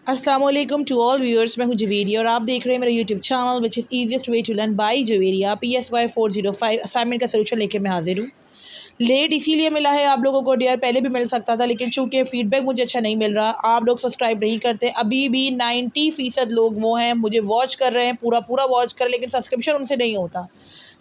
अस्सलाम वालेकुम to all viewers. मैं हूं जवेरिया और आप देख रहे हैं मेरा YouTube channel which is easiest way to learn by Javeria. PSY 405 assignment का सोल्यूशन लेके मैं हाजिर हूँ। लेट इसीलिए मिला है आप लोगों को डियर, पहले भी मिल सकता था लेकिन चूंकि फीडबैक मुझे अच्छा नहीं मिल रहा, आप लोग सब्सक्राइब नहीं करते। अभी भी 90% लोग वो हैं मुझे वॉच कर रहे हैं, पूरा पूरा वॉच कर, लेकिन सब्सक्रिप्शन उनसे नहीं होता।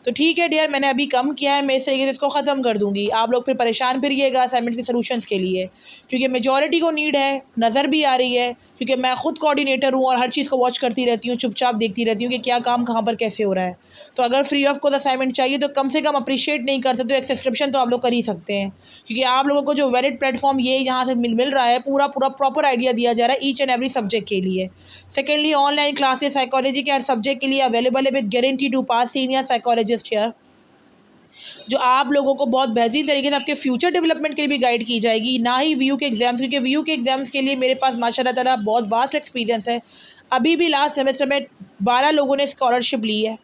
तो ठीक है डियर, मैंने अभी कम किया है, मैं इस तरीके से इसको ख़त्म कर दूँगी। आप लोग फिर परेशान फिरिएगा असाइनमेंट के सॉल्यूशंस के लिए, क्योंकि मेजॉरिटी को नीड है, नज़र भी आ रही है, क्योंकि मैं खुद कोऑर्डिनेटर हूँ और हर चीज़ को वॉच करती रहती हूँ, चुपचाप देखती रहती हूँ कि क्या काम कहाँ पर कैसे हो रहा है। तो अगर फ्री ऑफ कॉस्ट असाइनमेंट चाहिए तो कम से कम अप्रिशिएट नहीं कर सकते तो एक सब्सक्रिप्शन तो आप लोग कर ही सकते हैं, क्योंकि आप लोगों को जो वैलिड प्लेटफॉर्म ये यहाँ से मिल रहा है, पूरा पूरा प्रॉपर आइडिया दिया जा रहा है ईच एंड एवरी सब्जेक्ट के लिए। सेकेंडली, ऑनलाइन क्लासेस साइकोलॉजी के हर सब्जेक्ट के लिए अवेलेबल है with guarantee to pass senior psychologist here, जो आप लोगों को बहुत बेहतरीन तरीके से आपके फ्यूचर डेवलपमेंट के लिए भी गाइड की जाएगी, ना ही व्यू के एग्जाम्स, क्योंकि व्यू के एग्जाम्स के लिए मेरे पास माशाल्लाह ताला बहुत वास्ट एक्सपीरियंस है। अभी भी लास्ट सेमेस्टर में 12 लोगों ने स्कॉलरशिप ली है।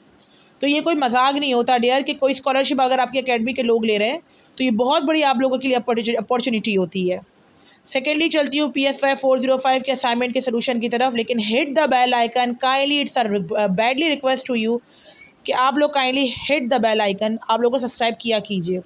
तो ये कोई मजाक नहीं होता डियर कि कोई स्कॉलरशिप अगर आपकी अकेडमी के लोग ले रहे हैं तो ये बहुत बड़ी आप लोगों के लिए अपॉर्चुनिटी होती है। सेकेंडली चलती हूँ PSY 405 के असाइनमेंट के सोल्यूशन की तरफ, लेकिन hit the bell icon kindly, it's badly request to you कि आप लोग kindly hit the bell icon, आप लोगों को सब्सक्राइब किया कीजिए।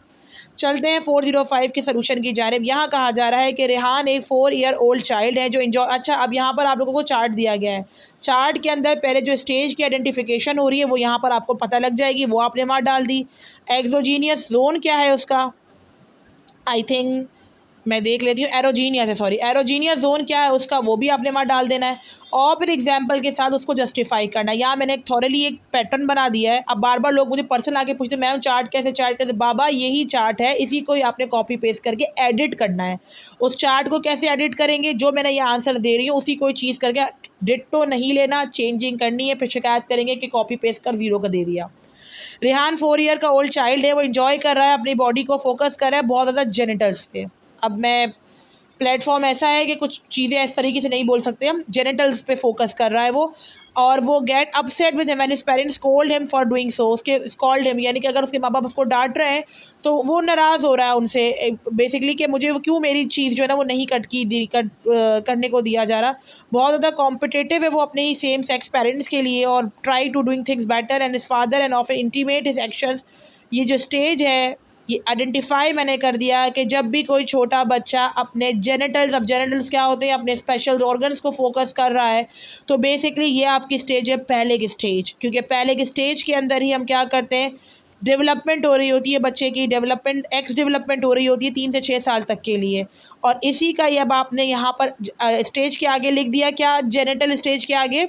चलते हैं 405 के सोल्यूशन की जानिब। यहाँ कहा जा रहा है कि रेहान एक 4 ईयर ओल्ड चाइल्ड है जो इंजॉय, अच्छा अब यहाँ पर आप लोगों को चार्ट दिया गया है। चार्ट के अंदर पहले जो स्टेज की आइडेंटिफिकेशन हो रही है वो यहाँ पर आपको पता लग जाएगी, वो आपने वहाँ डाल दी। एक्सोजीनियस जोन क्या है उसका, आई थिंक मैं देख लेती हूँ, एरोजीनियस है, सॉरी एरोजीनियस जोन क्या है उसका, वो भी आपने वहाँ डाल देना है और फिर एग्जाम्पल के साथ उसको जस्टिफाई करना है। यहाँ मैंने एक थॉरली एक पैटर्न बना दिया है। अब बार बार लोग मुझे पर्सनल आके पूछते मैम चार्ट कैसे, बाबा यही चार्ट है, इसी को ही आपने कॉपी पेस्ट करके एडिट करना है। उस चार्ट को कैसे एडिट करेंगे, जो मैंने ये आंसर दे रही हूँ उसी कोई चीज़ करके, डिट्टो नहीं लेना, चेंजिंग करनी है, फिर शिकायत करेंगे कि कॉपी पेस्ट कर जीरो का दे दिया। रेहान 4 ईयर का ओल्ड चाइल्ड है, वो इंजॉय कर रहा है, अपनी बॉडी को फोकस कर रहा है बहुत ज़्यादा जेनिटल्स पे। अब मैं, प्लेटफॉर्म ऐसा है कि कुछ चीज़ें इस तरीके से नहीं बोल सकते हम, जेनिटल्स पे फोकस कर रहा है वो, और वो get upset with him and his parents scold him for doing so, उसके स्कॉल्ड हिम यानी कि अगर उसके माँ बाप उसको डांट रहे हैं तो वो नाराज़ हो रहा है उनसे बेसिकली कि मुझे वो क्यों मेरी चीज़ जो है ना वो नहीं करने को दिया जा रहा। बहुत ज़्यादा कॉम्पिटिटिव है वो अपने ही सेम सेक्स पेरेंट्स के लिए और try to doing things better and his father and often intimate his actions. ये जो स्टेज है ये आइडेंटिफाई मैंने कर दिया कि जब भी कोई छोटा बच्चा अपने जेनिटल्स, अब जेनिटल्स क्या होते हैं, अपने स्पेशल ऑर्गन्स को फोकस कर रहा है, तो बेसिकली ये आपकी स्टेज है पहले की स्टेज, क्योंकि पहले की स्टेज के अंदर ही हम क्या करते हैं, डेवलपमेंट हो रही होती है बच्चे की, डेवलपमेंट डेवलपमेंट हो रही होती है 3 से 6 साल तक के लिए। और इसी का ये अब आपने यहाँ पर स्टेज के आगे लिख दिया, क्या जेनिटल स्टेज के आगे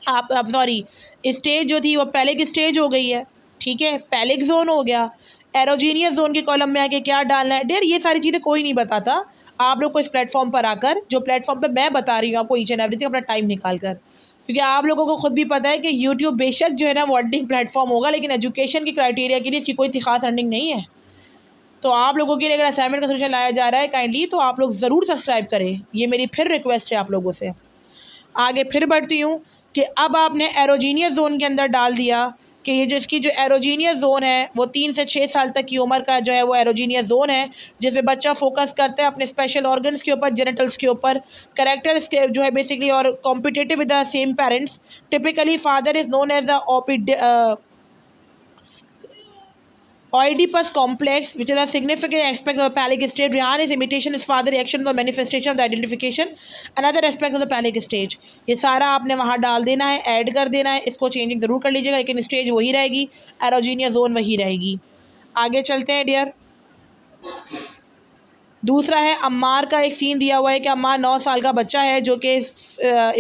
आप सॉरी, स्टेज जो थी वो पहले की स्टेज हो गई है, ठीक है, पैलिक जोन हो गया। एरोजीनियस जोन के कॉलम में आके क्या डालना है डियर, ये सारी चीज़ें कोई नहीं बताता आप लोग को इस प्लेटफॉर्म पर आकर, जो प्लेटफॉर्म पे मैं बता रही हूँ आपको ईच एंड एवरीथिंग अपना टाइम निकाल कर, क्योंकि आप लोगों को खुद भी पता है कि यूट्यूब बेशक जो है ना वो अर्निंग प्लेटफॉर्म होगा, लेकिन एजुकेशन की क्राइटेरिया के लिए इसकी कोई खास अर्निंग नहीं है। तो आप लोगों के लिए अगर असाइनमेंट का सोल्यूशन लाया जा रहा है काइंडली, तो आप लोग ज़रूर सब्सक्राइब करें, ये मेरी फिर रिक्वेस्ट है आप लोगों से। आगे फिर बढ़ती हूँ कि अब आपने एरोजीनियस जोन के अंदर डाल दिया कि ये जो इसकी जो एरोजीनियस जोन है वो 3 से 6 साल तक की उम्र का जो है वो एरोजीनियस जोन है, जिसमें बच्चा फोकस करता है अपने स्पेशल ऑर्गन्स के ऊपर, जेनिटल्स के ऊपर, करेक्टर्स के जो है बेसिकली, और competitive with the same parents. Typically father is known as the Oedipus complex, which is a significant aspect of the phallic stage. Rehan is imitation his father reaction the manifestation of the identification, another aspect of the phallic stage. ये सारा आपने वहाँ डाल देना है, add कर देना है, इसको चेंजिंग ज़रूर कर लीजिएगा, लेकिन स्टेज वही रहेगी, एरोजीनियस जोन वही रहेगी। आगे चलते हैं डियर। दूसरा है अम्मार का एक सीन दिया हुआ है कि अम्मार 9 साल का बच्चा है जो कि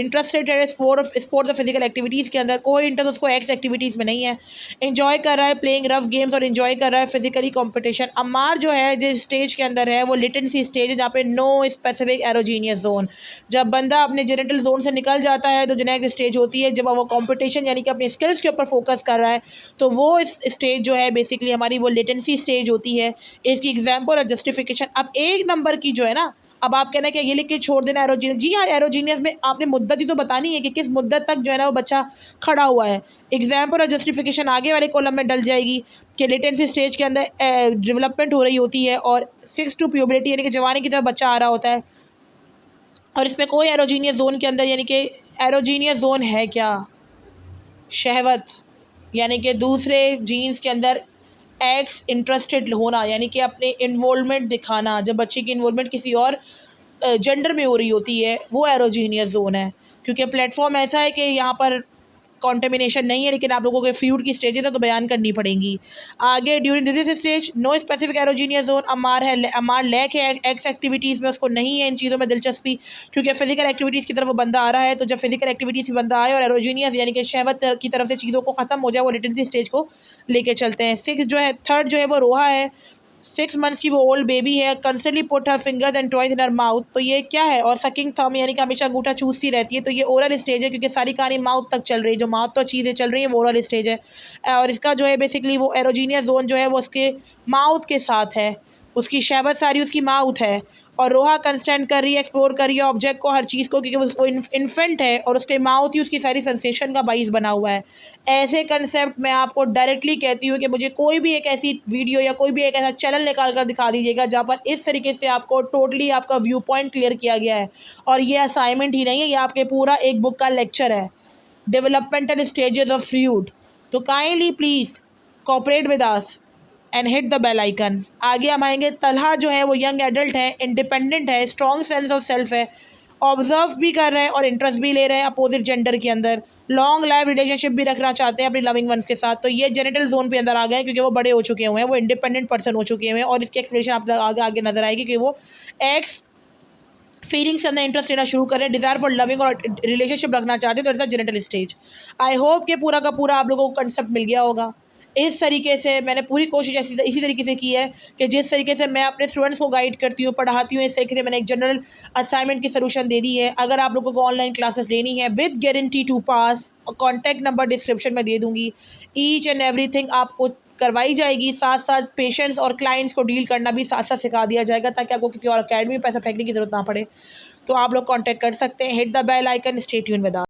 इंटरेस्टेड है स्पोर्ट्स और फिजिकल एक्टिविटीज़ के अंदर, कोई इंटरेस्ट उसको एक्स एक्टिविटीज़ में नहीं है, इंजॉय कर रहा है प्लेइंग रफ गेम्स और इंजॉय कर रहा है फिजिकली कंपटीशन। अम्मार जो है जिस स्टेज के अंदर है वो लिटेंसी स्टेज है, जहाँ पे नो स्पेसिफिक एरोजीनियस जोन। जब बंदा अपने जेनिटल जोन से निकल जाता है तो जो नेक्स्ट स्टेज होती है जब वो कॉम्पिटिशन यानी कि अपनी स्किल्स के ऊपर फोकस कर रहा है, तो वो इस स्टेज जो है बेसिकली हमारी वो लिटेंसी स्टेज होती है। इसकी एग्जाम्पल और जस्टिफिकेशन, अब एक नंबर की जो है ना, अब आप कहना कि ये लिख के छोड़ देना एरोजीनियस, जी हाँ एरोजीनियस में आपने मुद्दत ही तो बतानी है कि किस मुद्दत तक जो है ना वो बच्चा खड़ा हुआ है। एग्जाम्पल और जस्टिफिकेशन आगे वाले कॉलम में डल जाएगी कि लेटेंसी स्टेज के अंदर डेवलपमेंट हो रही होती है और 6 टू प्यूबर्टी यानी कि जवानी की तरफ बच्चा आ रहा होता है। और इसमें कोई एरोजीनियस जोन के अंदर, यानी कि एरोजीनियस जोन है क्या, शहवत यानी कि दूसरे जीन्स के अंदर एक्स इंटरेस्टेड होना, यानी कि अपने इन्वॉल्वमेंट दिखाना, जब बच्चे की इन्वॉल्वमेंट किसी और जेंडर में हो रही होती है, वो एरोजीनियस जोन है। क्योंकि प्लेटफॉर्म ऐसा है कि यहाँ पर कॉन्टेमिनेशन नहीं है, लेकिन आप लोगों के फ्यूड की स्टेजेस है तो बयान करनी पड़ेंगी। आगे during this stage no specific erogenous zone. अमार है, अमार लैक है एक्स एक्टिविटीज़ में, उसको नहीं है इन चीज़ों में दिलचस्पी, क्योंकि फिजिकल एक्टिविटीज़ की तरफ वो बंदा आ रहा है। तो जब फिजिकल एक्टिविटीज़ की बंदा आए और एरोजीनियस यानी कि शहवत की तरफ से चीज़ों को ख़त्म हो जाए, वो लिटरेसी स्टेज को लेके चलते हैं। सिक्स जो है, थर्ड जो है वो रोहा है, 6 मंथ्स की वो ओल्ड बेबी है, constantly put her fingers and toys in her mouth. तो ये क्या है, और सकिंग थंब यानी कि हमेशा अंगूठा चूसती रहती है। तो ये ओरल स्टेज है, क्योंकि सारी कहानी माउथ तक चल रही है, जो माउथ तो चीज़ें चल रही हैं वो ओरल स्टेज है। और इसका जो है बेसिकली वो एरोजीनियस जोन जो है वो उसके माउथ के साथ है, उसकी शहवत सारी उसकी माउथ है। और रोहा कंस्टेंट कर रही है, एक्सप्लोर कर रही है ऑब्जेक्ट को, हर चीज़ को, क्योंकि वो इन्फेंट है और उसके माउथ ही उसकी सारी सेंसेशन का बाइस बना हुआ है। ऐसे कंसेप्ट मैं आपको डायरेक्टली कहती हूँ कि मुझे कोई भी एक ऐसी वीडियो या कोई भी एक ऐसा चैनल निकाल कर दिखा दीजिएगा जहाँ पर इस तरीके से आपको टोटली आपका व्यू पॉइंट क्लियर किया गया है। और ये असाइनमेंट ही नहीं है, ये आपके पूरा एक बुक का लेक्चर है, डेवलपमेंटल स्टेजेस ऑफ फ्लूइड। तो kindly please cooperate with us and hit the bell icon. आगे हम आएंगे, तलहा जो है वो यंग एडल्ट है, इंडिपेंडेंट है, स्ट्रॉन्ग सेंस ऑफ सेल्फ है, ऑब्जर्व भी कर रहे हैं और इंटरेस्ट भी ले रहे हैं अपोजिट जेंडर के अंदर, लॉन्ग लाइफ रिलेशनशिप भी रखना चाहते हैं अपनी लविंग वंस के साथ। तो ये जेनिटल जोन पे अंदर आ गए हैं, क्योंकि वो बड़े हो चुके हुए हैं, वो इंडिपेंडेंट पर्सन हो चुके हुए हैं। और इसकी एक्सप्लेनेशन आप आगे आगे नजर आएगी कि वो एक्स फीलिंग्स के अंदर इंटरेस्ट लेना शुरू करें, डिज़ायर फॉर लविंग और रिलेशनशिप रखना चाहते हैं, तो it's genital stage. I hope कि पूरा का पूरा आप लोगों को कंसेप्ट मिल गया होगा। इस तरीके से मैंने पूरी कोशिश इसी तरीके से की है कि जिस तरीके से मैं अपने स्टूडेंट्स को गाइड करती हूँ, पढ़ाती हूँ, इस तरीके से मैंने एक जनरल असाइनमेंट की सोल्यूशन दे दी है। अगर आप लोगों को ऑनलाइन क्लासेस लेनी है with guarantee to pass, contact number description में दे दूँगी। ईच एंड एवरीथिंग आपको करवाई जाएगी, साथ साथ पेशेंट्स और क्लाइंट्स को डील करना भी साथ साथ सिखा दिया जाएगा, ताकि आपको किसी और अकेडमी में पैसा फेंकने की ज़रूरत ना पड़े। तो आप लोग कांटेक्ट कर सकते हैं। Hit the bell icon, stay tuned with us.